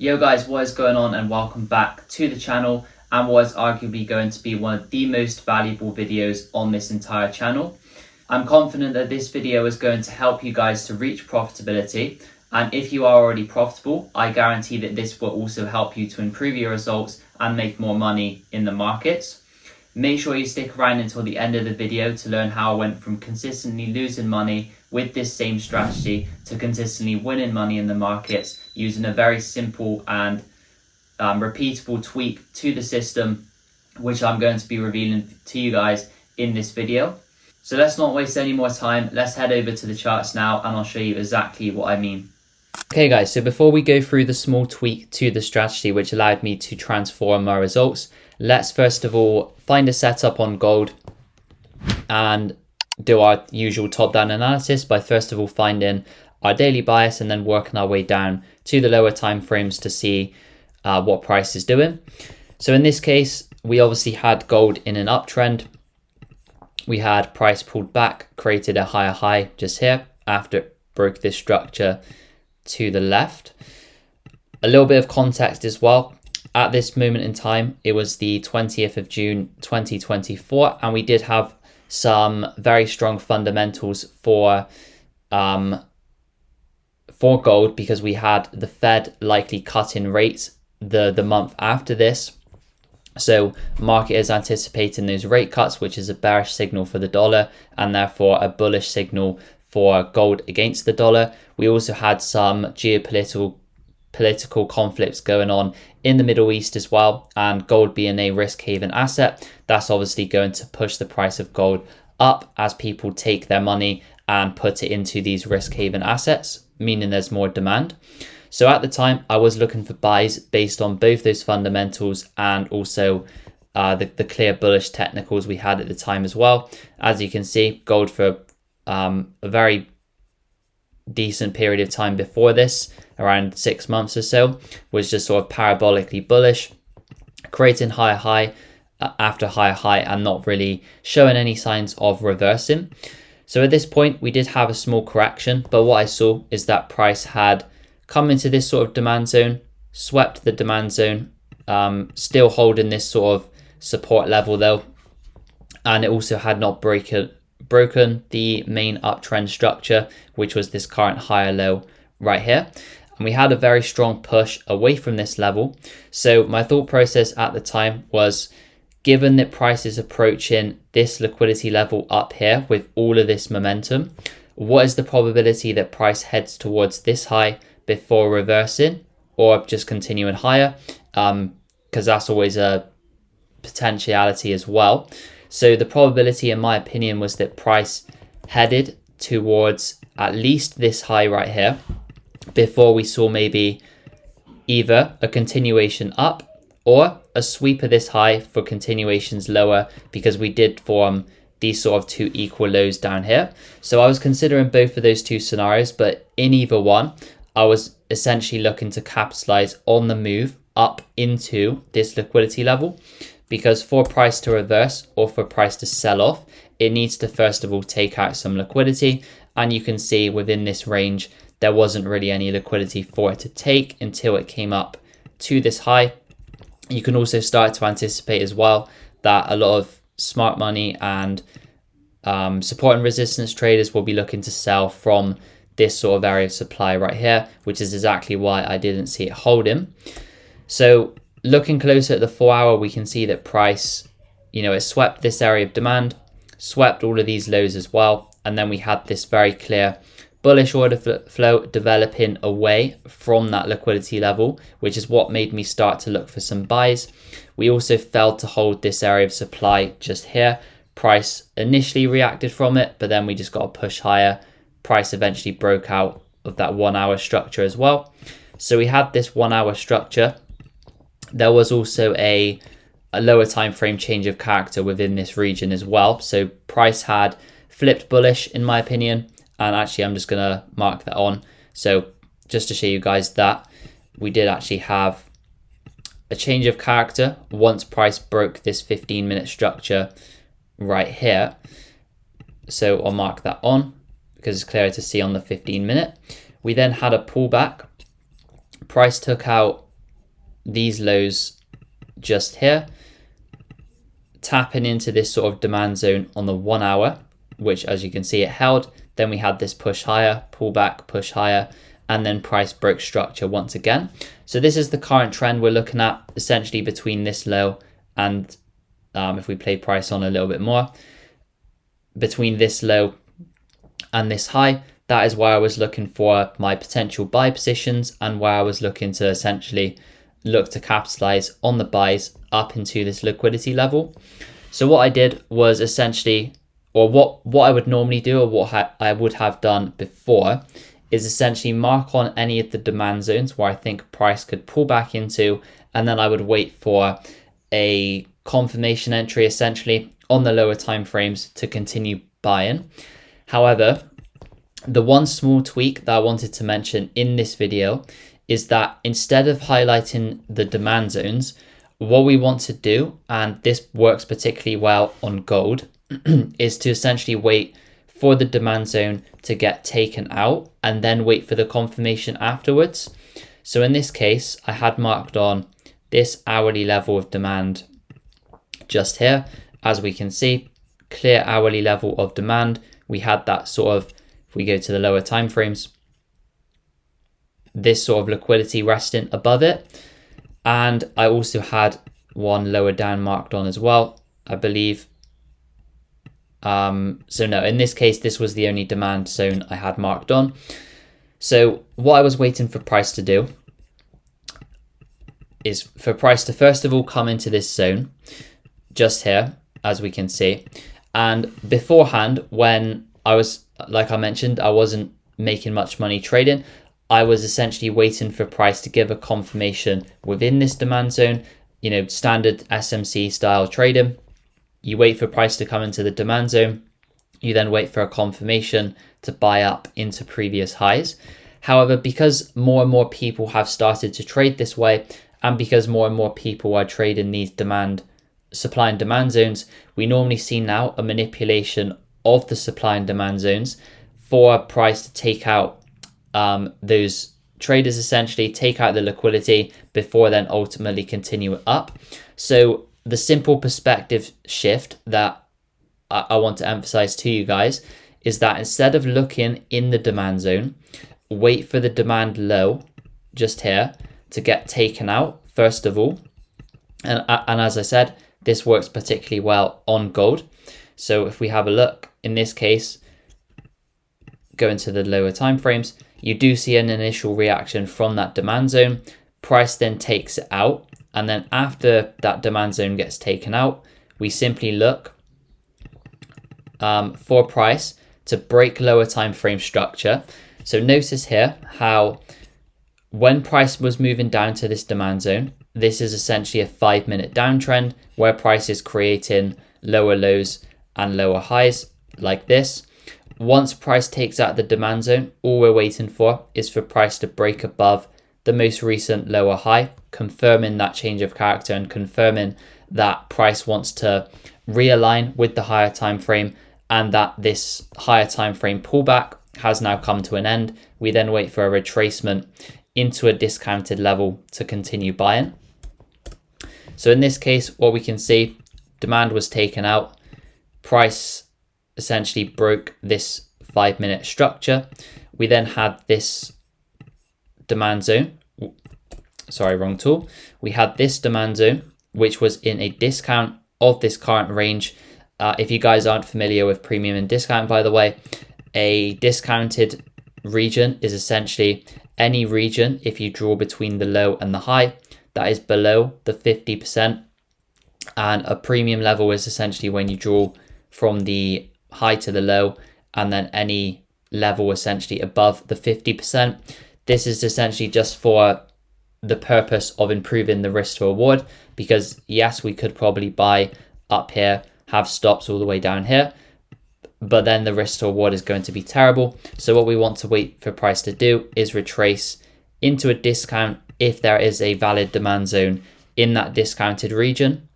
Yo guys, what is going on, and welcome back to the channel and what is arguably going to be one of the most valuable videos on this entire channel. I'm confident that this video is going to help you guys to reach profitability, and if you are already profitable, I guarantee that this will also help you to improve your results and make more money in the markets. Make sure you stick around until the end of the video to learn how I went from consistently losing money with this same strategy to consistently winning money in the markets using a very simple and repeatable tweak to the system, which I'm going to be revealing to you guys in this video. So let's not waste any more time. Let's head over to the charts now and I'll show you exactly what I mean. Okay guys, so before we go through the small tweak to the strategy which allowed me to transform my results, let's first of all find a setup on gold and do our usual top-down analysis by first of all finding our daily bias and then working our way down to the lower time frames to see what price is doing. So in this case, we obviously had gold in an uptrend. We had price pulled back, created a higher high just here after it broke this structure to the left. A little bit of context as well. At this moment in time, it was the 20th of June 2024, and we did have some very strong fundamentals for gold because we had the Fed likely cutting rates the month after this. So market is anticipating those rate cuts, which is a bearish signal for the dollar and therefore a bullish signal for gold against the dollar. We also had some geopolitical conflicts going on in the Middle East as well, and gold being a risk haven asset, that's obviously going to push the price of gold up as people take their money and put it into these risk haven assets, meaning there's more demand. So at the time, I was looking for buys based on both those fundamentals and also the clear bullish technicals we had at the time as well. As you can see, gold for a very decent period of time before this, around 6 months or so, was just sort of parabolically bullish, creating higher high after higher high and not really showing any signs of reversing. So at this point, we did have a small correction, but what I saw is that price had come into this sort of demand zone, swept the demand zone, still holding this sort of support level though, and it also had not broken the main uptrend structure, which was this current higher low right here. And we had a very strong push away from this level. So my thought process at the time was, given that price is approaching this liquidity level up here with all of this momentum, what is the probability that price heads towards this high before reversing or just continuing higher? Because that's always a potentiality as well. So the probability, in my opinion, was that price headed towards at least this high right here before we saw maybe either a continuation up or a sweep of this high for continuations lower, because we did form these sort of two equal lows down here. So I was considering both of those two scenarios, but in either one, I was essentially looking to capitalize on the move up into this liquidity level, because for price to reverse or for price to sell off, it needs to first of all take out some liquidity. And you can see within this range, there wasn't really any liquidity for it to take until it came up to this high. You can also start to anticipate as well that a lot of smart money and support and resistance traders will be looking to sell from this sort of area of supply right here, which is exactly why I didn't see it holding. So looking closer at the 4 hour, we can see that price, it swept this area of demand, swept all of these lows as well. And then we had this very clear bullish order flow developing away from that liquidity level, which is what made me start to look for some buys. We also failed to hold this area of supply just here. Price initially reacted from it, but then we just got a push higher. Price eventually broke out of that 1 hour structure as well. So we had this 1 hour structure. There was also a lower time frame change of character within this region as well. So price had flipped bullish in my opinion. And actually, I'm just going to mark that on. So just to show you guys that we did actually have a change of character once price broke this 15-minute structure right here. So I'll mark that on because it's clearer to see on the 15-minute. We then had a pullback. Price took out these lows just here, tapping into this sort of demand zone on the 1 hour, which as you can see it held. Then we had this push higher, pull back, push higher, and then price broke structure once again. So this is the current trend we're looking at, essentially between this low and if we play price on a little bit more, between this low and this high. That is where I was looking for my potential buy positions and where I was looking to essentially look to capitalize on the buys up into this liquidity level. So what I did was essentially, or what I would normally do, or what I would have done before, is essentially mark on any of the demand zones where I think price could pull back into, and then I would wait for a confirmation entry essentially on the lower time frames to continue buying. However, the one small tweak that I wanted to mention in this video is that instead of highlighting the demand zones, what we want to do, and this works particularly well on gold, is to essentially wait for the demand zone to get taken out and then wait for the confirmation afterwards. So in this case, I had marked on this hourly level of demand just here. As we can see, clear hourly level of demand. We had that sort of, if we go to the lower time frames, this sort of liquidity resting above it. And I also had one lower down marked on as well, I believe. So no, in this case, this was the only demand zone I had marked on. So what I was waiting for price to do is for price to first of all come into this zone just here, as we can see. And beforehand, when I was, like I mentioned, I wasn't making much money trading, I was essentially waiting for price to give a confirmation within this demand zone, you know, standard SMC style trading. You wait for price to come into the demand zone. You then wait for a confirmation to buy up into previous highs. However, because more and more people have started to trade this way, and because more and more people are trading these supply and demand zones, we normally see now a manipulation of the supply and demand zones for price to take out those traders, essentially take out the liquidity before then ultimately continue it up. So the simple perspective shift that I want to emphasize to you guys is that instead of looking in the demand zone, wait for the demand low just here to get taken out first of all. And as I said, this works particularly well on gold. So if we have a look in this case, go into the lower time frames, you do see an initial reaction from that demand zone. Price then takes it out. And then after that demand zone gets taken out, we simply look for price to break lower time frame structure. So notice here how when price was moving down to this demand zone, this is essentially a 5-minute downtrend where price is creating lower lows and lower highs like this. Once price takes out the demand zone, all we're waiting for is for price to break above the most recent lower high, confirming that change of character and confirming that price wants to realign with the higher time frame and that this higher time frame pullback has now come to an end. We then wait for a retracement into a discounted level to continue buying. So in this case, what we can see, demand was taken out, price essentially broke this 5-minute structure. We then had this demand zone, sorry, wrong tool. We had this demand zone, which was in a discount of this current range. If you guys aren't familiar with premium and discount, by the way, a discounted region is essentially any region, if you draw between the low and the high, that is below the 50%. And a premium level is essentially when you draw from the high to the low, and then any level essentially above the 50%. This is essentially just for the purpose of improving the risk to reward, because yes, we could probably buy up here, have stops all the way down here, but then the risk to reward is going to be terrible. So what we want to wait for price to do is retrace into a discount if there is a valid demand zone in that discounted region.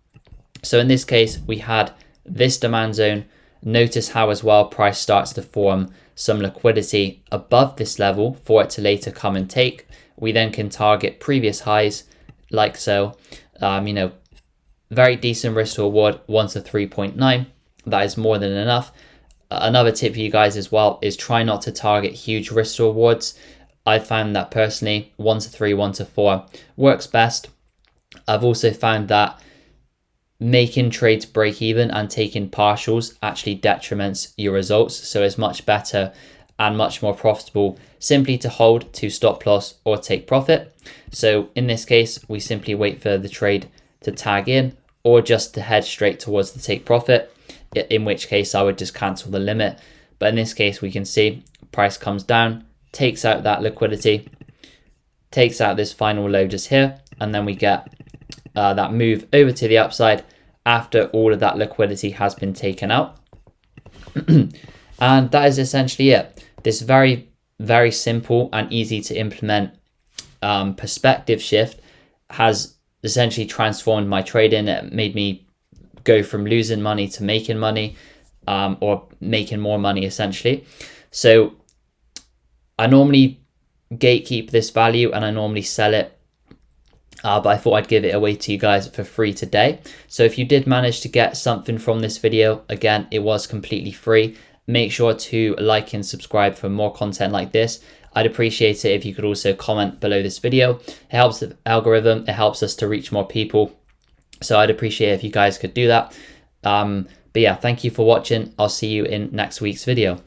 So in this case, we had this demand zone. Notice how as well price starts to form some liquidity above this level for it to later come and take. We then can target previous highs like so. Very decent risk to reward, 1 to 3.9. That is more than enough. Another tip for you guys as well is try not to target huge risk to rewards. I found that personally 1 to 3, 1 to 4 works best. I've also found that making trades break even and taking partials actually detriments your results. So it's much better and much more profitable simply to hold to stop loss or take profit. So in this case, we simply wait for the trade to tag in or just to head straight towards the take profit, in which case I would just cancel the limit. But in this case, we can see price comes down, takes out that liquidity, takes out this final low just here, and then we get that move over to the upside after all of that liquidity has been taken out. And that is essentially it. This very, very simple and easy to implement perspective shift has essentially transformed my trading. It made me go from losing money to making money, or making more money essentially. So I normally gatekeep this value and I normally sell it, but I thought I'd give it away to you guys for free today. So if you did manage to get something from this video, again, it was completely free. Make sure to like and subscribe for more content like this. I'd appreciate it if you could also comment below this video. It helps the algorithm, it helps us to reach more people. So I'd appreciate it if you guys could do that. But yeah, thank you for watching. I'll see you in next week's video.